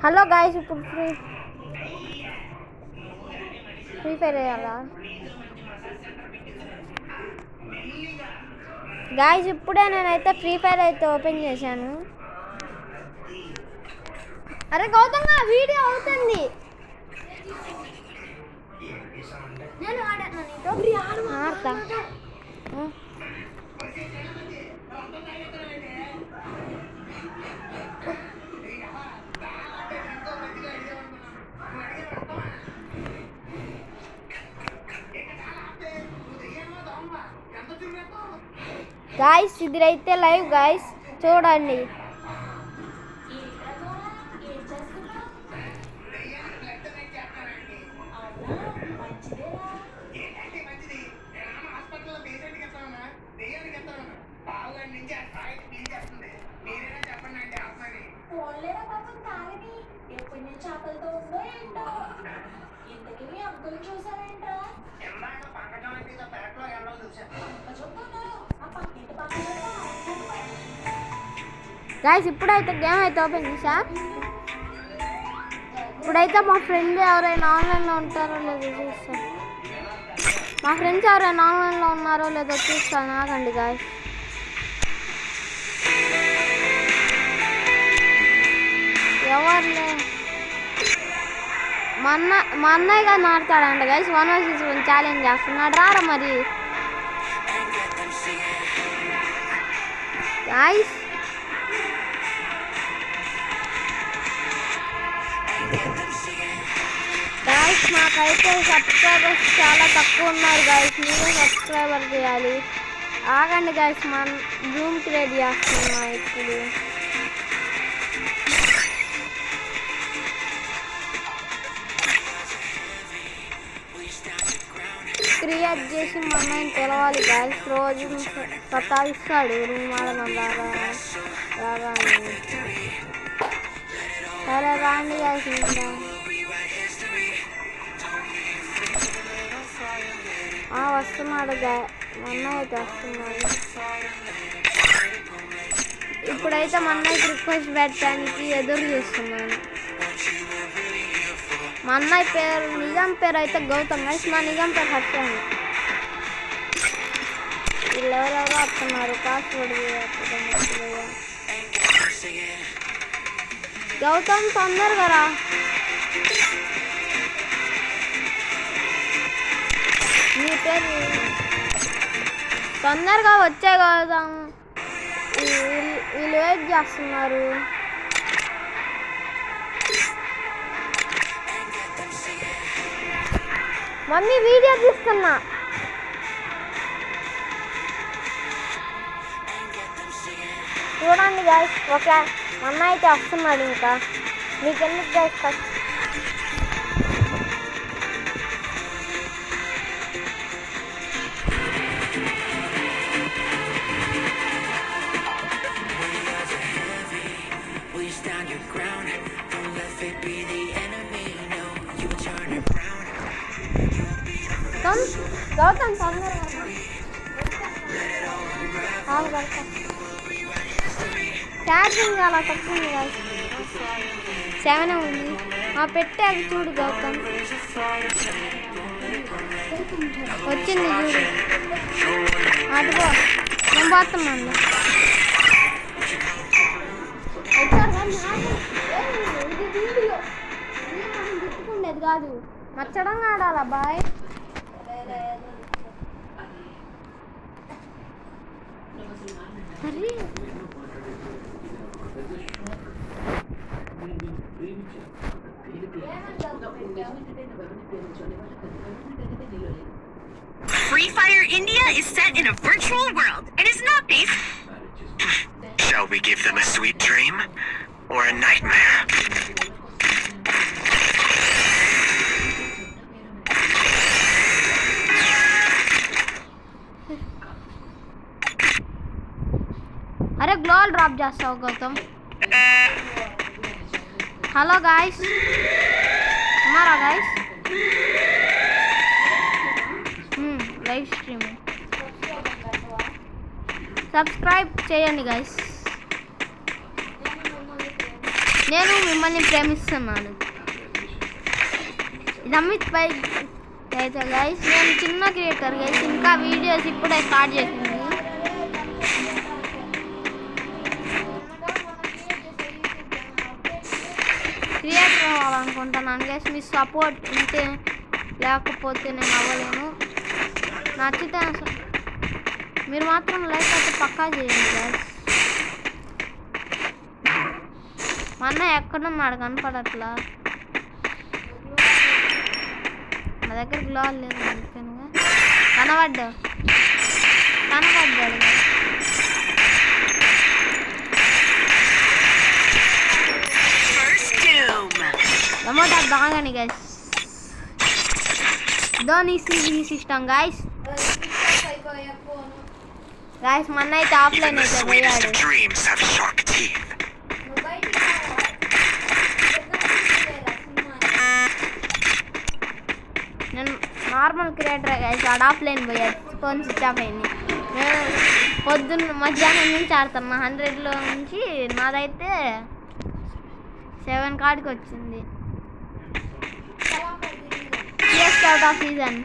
Hello guys, ఇప్పుడు free fire వేయాలా guys? ఇప్పుడే నేనైతే ఫ్రీ ఫైర్ అయితే ఓపెన్ చేశాను. అరే గౌతమ్, వీడియో అవుతుంది. ఆడతా గాయ్స్, ఇదిరైతే లైవ్ గాయ్స్, చూడండి. గాయ్స్, ఇప్పుడైతే గేమ్ అయితే ఓపెన్ చేశా. ఇప్పుడైతే మా ఫ్రెండ్ ఎవరైనా ఆన్లైన్లో ఉంటారో లేదో చూస్తాను. మా ఫ్రెండ్స్ ఎవరైనా ఆన్లైన్లో ఉన్నారో లేదో చూస్తాను. ఆగండి గాయ్స్. ఎవరులే, మా అన్నయ్య గారు ఆడతాడంట గాయ్స్. 1 vs 1 ఛాలెంజ్ చేస్తున్నాడు. రారా మరి గాయ్స్. గాయ్స్, మాకైతే సబ్స్క్రైబర్స్ చాలా తక్కువ ఉన్నారు గాయ్స్. మీరే సబ్స్క్రైబర్ చేయాలి. ఆగండి గాయ్స్, మన రూమ్ క్రియేట్ చేస్తున్నా. ఇప్పుడు క్రియేట్ చేసి మా అన్నయ్యని తెలవాలి గాయ్స్. రోజు సతాయిస్తాడు రూమ్ ఆడదాం రాగా అని. సరే రాండి గాయ్స్. ఇంకా వస్తున్నాడు మా అన్నయ్య అయితే వస్తున్నాడు. ఇప్పుడైతే మా అన్నయ్యకి రిక్వెస్ట్ పెట్టడానికి ఎదురు చూస్తున్నాను. మా అన్నయ్య పేరు, నిజం పేరు అయితే గౌతమ్ గాయ్స్. మా నిజం పేరు హర్షాను. వీళ్ళు ఎవరెవరో వస్తున్నారు. పాస్వర్డ్ గౌతమ్, తొందరగా రా. నీ పేరు తొందరగా వచ్చే గౌతమ్. వీళ్ళు వెయిట్ చేస్తున్నారు. మమ్మీ వీడియో తీస్తున్నా. చూడండి గాయ్స్. ఓకే, మా అన్న అయితే వస్తున్నాడు. ఇంకా మీకెందుకు గాయ్స్ ఫస్ట్ గౌతమ్ తొందరగా ఛార్జింగ్ అలా తక్కువ ఉంది గాయ్స్. 7 ఉంది. పెట్టే అది చూడు గౌతమ్. వచ్చింది చూడు. అటుకో, నేను పోతున్నాను. తిట్టుకుండేది కాదు, నచ్చడంగా ఆడాలా bye. Free Fire India is set in a virtual world and is not based. Shall we give them a sweet dream or a nightmare? అరే గ్లోల్ డ్రాప్ చేస్తావు గౌతమ్. హలో గాయ్స్, ఉన్నారా గాయ్స్? లైవ్ స్ట్రీమ్ సబ్స్క్రైబ్ చేయండి guys. నేను మిమ్మల్ని ప్రేమిస్తున్నాను. ఇది అమిత్ పై అయితే guys నేను చిన్న క్రియేటర్ గైస్, ఇంకా వీడియోస్ ఇప్పుడే స్టార్ట్ చేసింది. క్రియేటర్ అవ్వాలనుకుంటున్నాను గైస్, మీ సపోర్ట్ ఉంటే, లేకపోతే నేను అవ్వలేను. నచ్చితే మీరు మాత్రం లైక్ అయితే పక్కా చేయండి గైస్. మా అన్న ఎక్కడున్నాడు కనపడట్లా, నా దగ్గర గ్లోవ్ లేదు అందుకనిగా. కనబడ్డాడు టమోటా బాగానే guys. Dhoni system guys. Guys మన అయితే ఆఫ్లైన్ అయితే పోయాడు. నేను నార్మల్ క్రియేటర్ గైస్, ఆడ ఆఫ్లైన్ పోయాడు, ఫోన్ స్విచ్ ఆఫ్ అయింది. నేను పొద్దున్న మధ్యాహ్నం నుంచి ఆడుతున్నా, 100లో నుంచి నాదైతే 7 కాడికి వచ్చింది. Out of season.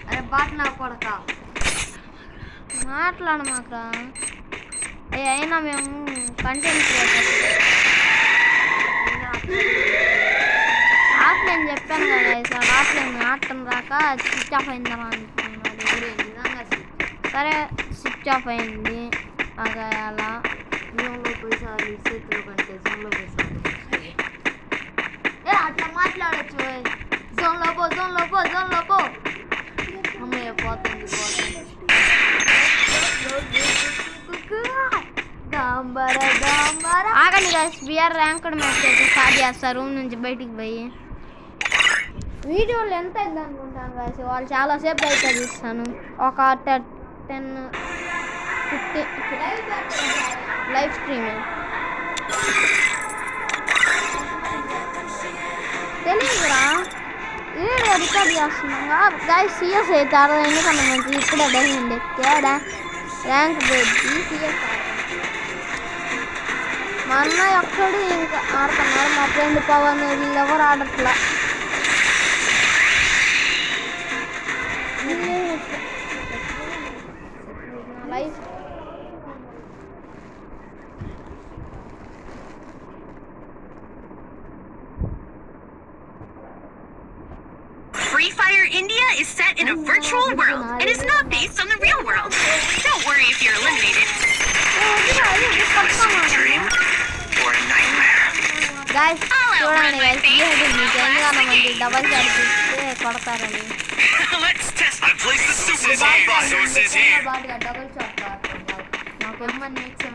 అరే బాట్నా కొడక మాట్లాడు మాకు. అయినా మేము కంటెంట్ ఆఫ్లైన్ చెప్పాను కదా సార్, ఆఫ్లైన్ ఆడటం రాక స్విచ్ ఆఫ్ అయిందని అనుకున్నాడు. సరే స్విచ్ ఆఫ్ అయింది. అలా అలా జోన్లో పోయిసారి చేతులు కంటే జోన్లో పోయిసారి అట్లా మాట్లాడచ్చు. జోన్లో పో అమ్మయ్య పోతుంది. ఆగండి గైస్, బిఆర్ ర్యాంక్డ్ మ్యాచ్ అయితే స్టార్ట్ చేస్తారు రూమ్ నుంచి బయటికి పోయి. వీడియోలు ఎంత అయింది అనుకుంటాను గైస్, వాళ్ళు చాలాసేపు అయితే చూస్తాను. ఒక 10-15 లైవ్ స్ట్రీమింగ్ తెలియదురా, వీడియో రికార్డ్ చేస్తున్నాగా గైస్. సిఎస్ అయితే ఆడదా, ఎందుకంటే మంచి ఇప్పుడే డైమండ్ ఎక్కాడా ర్యాంక్ పెట్టి సిఎస్. మా అన్నయ్య ఒక్కడు ఇంకా ఆడుతున్నారు, మా ఫ్రెండ్ పవన్ వీళ్ళు ఎవరు ఆడట్లా. Life Free Fire India is set in a virtual world and is not based on the real world. Don't worry if you're eliminated. Dream or a nightmare? Guys చూడండి గైస్, మీకు ఎందుకన్నా మంది డబల్ చడిపిస్తే కొడతారని. Let's test. I place the sources here. Double shot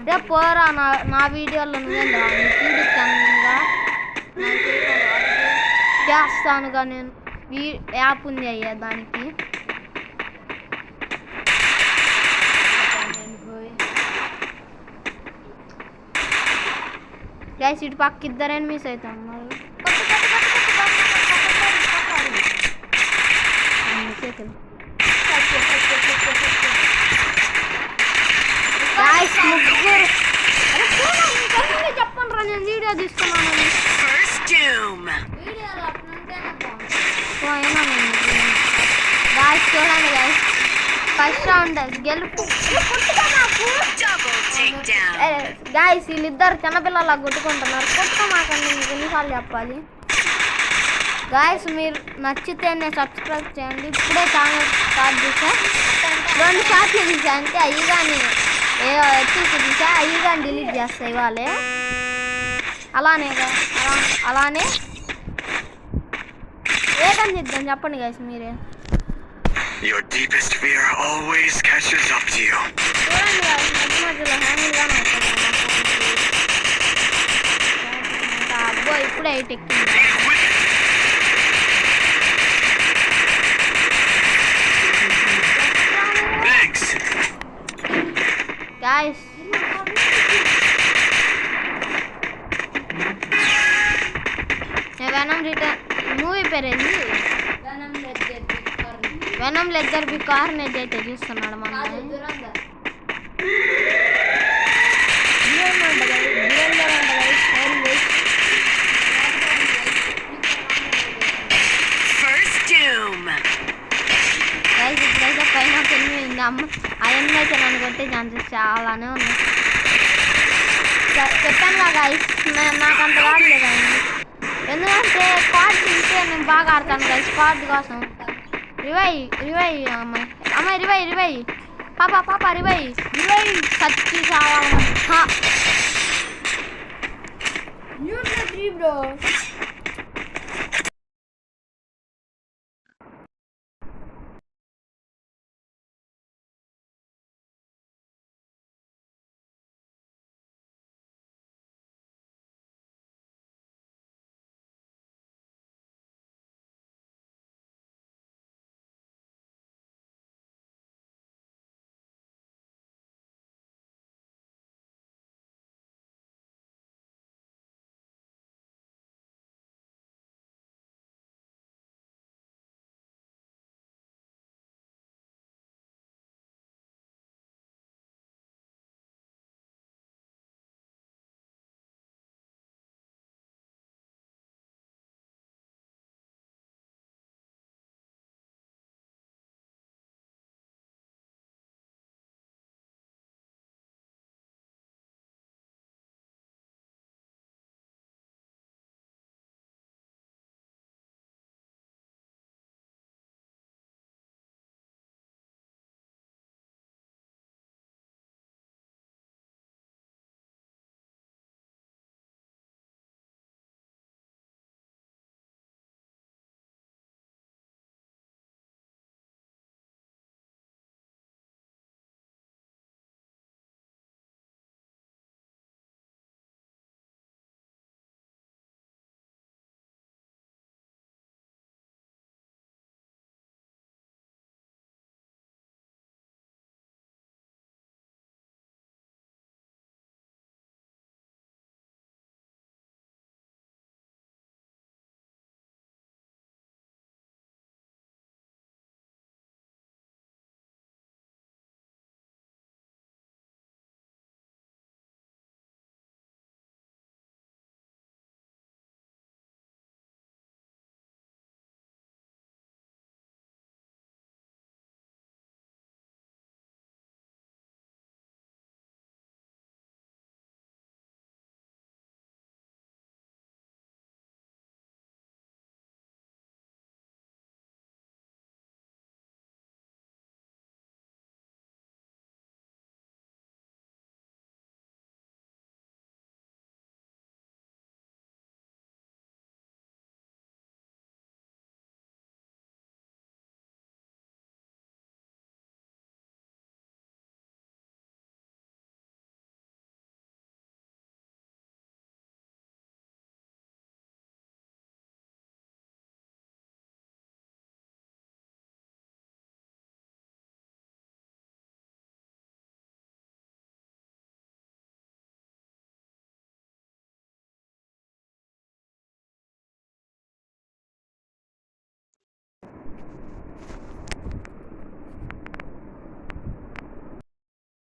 రేపు పోరా నా వీడియోలో నువ్వేందా చూపిస్తానుగా చేస్తానుగా. నేను యాప్ ఉంది అయ్యా దానికి. గైస్ ఇటు పక్క ఇద్దరు ఎనిమిస్ అవుతాం. చెప్పండి రా, నేను వీడియో తీసుకున్నాను. గాయస్ చూడండి గాయస్, ఫస్ట్ రౌండ్ గెలుపు. గాయస్ వీళ్ళిద్దరు చిన్నపిల్లలా కొట్టుకుంటున్నారు, కొట్టుకోమాకండి, మీకు ఎన్నిసార్లు చెప్పాలి. గాయస్ మీరు నచ్చితేనే సబ్స్క్రైబ్ చేయండి. ఇప్పుడే ఛానల్ స్టార్ట్ చేసా, 2 షాట్లు తీసా అంటే అవి కానీ ఎత్తుకు తీసా, అవి కానీ డిలీట్ చేస్తాయి వాళ్ళే. అలానే ఏకం చేద్దాం చెప్పండి గాయస్ మీరే. Your deepest fear always catches up to you. చూడండి గాయస్, మధ్యలో హ్యాంగిల్గా అబ్బో ఇప్పుడే 8 ఎక్కింది. గాయస్ వెనమ్ రిటర్న్ మూవీ పేరేంది? వెనమ్ లెదర్ బి కార్నేజ్ అయితే చూస్తున్నాడు మన. ఎనిమిది అయితే నన్ను కొట్టే ఛాన్సెస్ చాలానే ఉన్నాయి. చెప్పాను గాయస్, నాకు అంత రాదులే కానీ, ఎందుకంటే స్క్వాడ్ తింటే నేను బాగా ఆడతాను కదా స్క్వాడ్ కోసం. అమ్మాయి రివై పాప రివై సచ్చి చావాలమ్మా. బ్రో